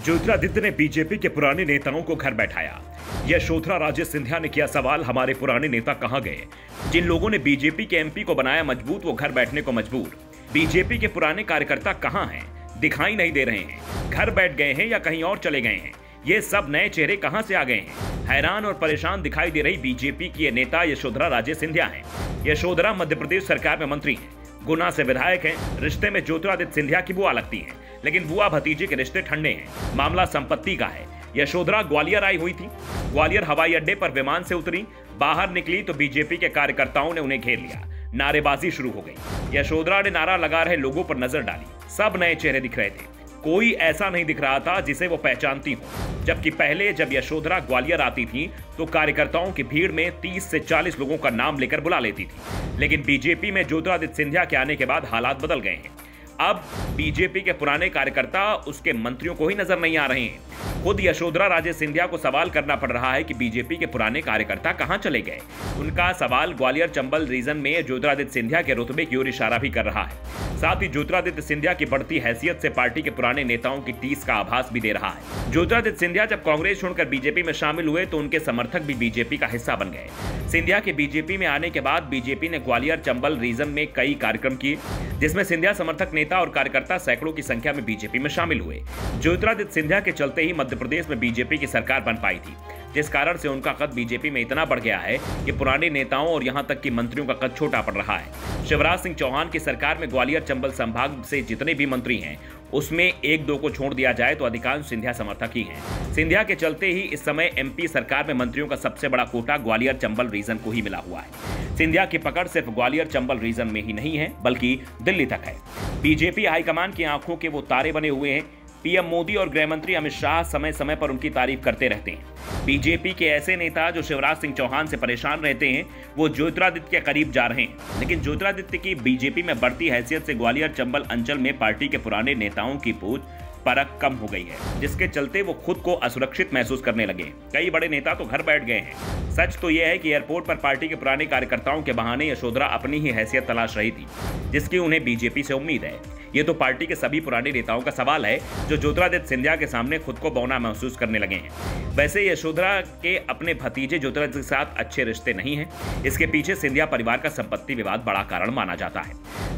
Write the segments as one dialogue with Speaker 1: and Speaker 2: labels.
Speaker 1: ज्योतिरादित्य ने बीजेपी के पुराने नेताओं को घर बैठाया। यशोधरा राजे सिंधिया ने किया सवाल, हमारे पुराने नेता कहां गए? जिन लोगों ने बीजेपी के एमपी को बनाया मजबूत, वो घर बैठने को मजबूर। बीजेपी के पुराने कार्यकर्ता कहां हैं? दिखाई नहीं दे रहे हैं। घर बैठ गए हैं या कहीं और चले गए हैं? ये सब नए चेहरे कहां से आ गए हैं? हैरान और परेशान दिखाई दे रही बीजेपी की ये नेता यशोधरा राजे सिंधिया हैं। यशोधरा मध्य प्रदेश सरकार में मंत्री हैं, गुना से विधायक हैं, रिश्ते में ज्योतिरादित्य सिंधिया की बुआ लगती हैं, लेकिन बुआ भतीजे के रिश्ते ठंडे हैं। मामला संपत्ति का है। यशोधरा ग्वालियर आई हुई थी। ग्वालियर हवाई अड्डे पर विमान से उतरी, बाहर निकली तो बीजेपी के कार्यकर्ताओं ने उन्हें घेर लिया। नारेबाजी शुरू हो गई। यशोधरा ने नारा लगा रहे लोगों पर नजर डाली। सब नए चेहरे दिख रहे थे, कोई ऐसा नहीं दिख रहा था जिसे वो पहचानती हो। जबकि पहले जब यशोधरा ग्वालियर आती थी तो कार्यकर्ताओं की भीड़ में 30 से 40 लोगों का नाम लेकर बुला लेती थी, लेकिन बीजेपी में ज्योतिरादित्य सिंधिया के आने के बाद हालात बदल गए हैं। अब बीजेपी के पुराने कार्यकर्ता उसके मंत्रियों को ही नजर नहीं आ रहे हैं। खुद यशोधरा राजे सिंधिया को सवाल करना पड़ रहा है कि बीजेपी के पुराने कार्यकर्ता कहां चले गए। उनका सवाल ग्वालियर चंबल रीजन में ज्योतिरादित्य सिंधिया के रुतबे की ओर इशारा भी कर रहा है। साथ ही ज्योतिरादित्य सिंधिया की बढ़ती हैसियत से पार्टी के पुराने नेताओं की टीस का आभास भी दे रहा है। ज्योतिरादित्य सिंधिया जब कांग्रेस छोड़कर बीजेपी में शामिल हुए तो उनके समर्थक भी बीजेपी का हिस्सा बन गए। सिंधिया के बीजेपी में आने के बाद बीजेपी ने ग्वालियर चंबल रीजन में कई कार्यक्रम किए, जिसमें सिंधिया समर्थक नेता और कार्यकर्ता सैकड़ों की संख्या में बीजेपी में शामिल हुए। ज्योतिरादित्य सिंधिया के चलते ही मध्य प्रदेश में बीजेपी की सरकार बन पाई थी, जिस कारण से उनका कद बीजेपी में इतना बढ़ गया है कि पुराने नेताओं और यहां तक कि मंत्रियों का कद छोटा पड़ रहा है। शिवराज सिंह चौहान की सरकार में ग्वालियर चंबल संभाग से जितने भी मंत्री हैं उसमें एक दो को छोड़ दिया जाए तो अधिकांश सिंधिया समर्थक ही हैं। सिंधिया के चलते ही इस समय एमपी सरकार में मंत्रियों का सबसे बड़ा कोटा ग्वालियर चंबल रीजन को ही मिला हुआ है। सिंधिया की पकड़ सिर्फ ग्वालियर चंबल रीजन में ही नहीं है बल्कि दिल्ली तक है। बीजेपी हाईकमान की आंखों के वो तारे बने हुए हैं। पीएम मोदी और गृह मंत्री अमित शाह समय समय पर उनकी तारीफ करते रहते हैं। बीजेपी के ऐसे नेता जो शिवराज सिंह चौहान से परेशान रहते हैं वो ज्योतिरादित्य के करीब जा रहे हैं, लेकिन ज्योतिरादित्य की बीजेपी में बढ़ती हैसियत से ग्वालियर चंबल अंचल में पार्टी के पुराने नेताओं की पूछ परख कम हो गई है, जिसके चलते वो खुद को असुरक्षित महसूस करने लगे। कई बड़े नेता तो घर बैठ गए हैं। सच तो यह है कि एयरपोर्ट पर पार्टी के पुराने कार्यकर्ताओं के बहाने यशोधरा अपनी ही हैसियत तलाश रही थी, जिसकी उन्हें बीजेपी से उम्मीद है। ये तो पार्टी के सभी पुराने नेताओं का सवाल है जो ज्योतिरादित्य सिंधिया के सामने खुद को बौना महसूस करने लगे हैं। वैसे यशोधरा के अपने भतीजे ज्योतिरादित्य के साथ अच्छे रिश्ते नहीं हैं। इसके पीछे सिंधिया परिवार का संपत्ति विवाद बड़ा कारण माना जाता है।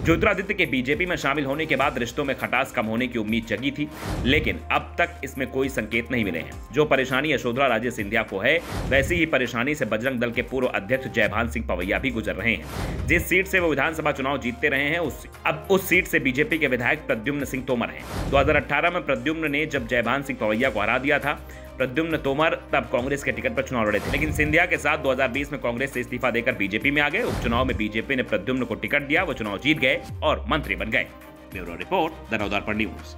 Speaker 1: ज्योतिरादित्य के बीजेपी में शामिल होने के बाद रिश्तों में खटास कम होने की उम्मीद जगी थी, लेकिन अब तक इसमें कोई संकेत नहीं मिले हैं। जो परेशानी यशोधरा राजे सिंधिया को है, वैसी ही परेशानी से बजरंग दल के पूर्व अध्यक्ष जयभान सिंह पवैया भी गुजर रहे हैं। जिस सीट से वो विधानसभा चुनाव जीतते रहे हैं अब उस सीट से बीजेपी के विधायक प्रद्युम्न सिंह तोमर हैं। 2018 में प्रद्युम्न ने जब जयभान सिंह पवैया को हरा दिया था, प्रद्युम्न तोमर तब कांग्रेस के टिकट पर चुनाव लड़े थे, लेकिन सिंधिया के साथ 2020 में कांग्रेस से इस्तीफा देकर बीजेपी में आ गए। उपचुनाव में बीजेपी ने प्रद्युम्न को टिकट दिया, वो चुनाव जीत गए और मंत्री बन गए। Bureau report, the Navdarpan news.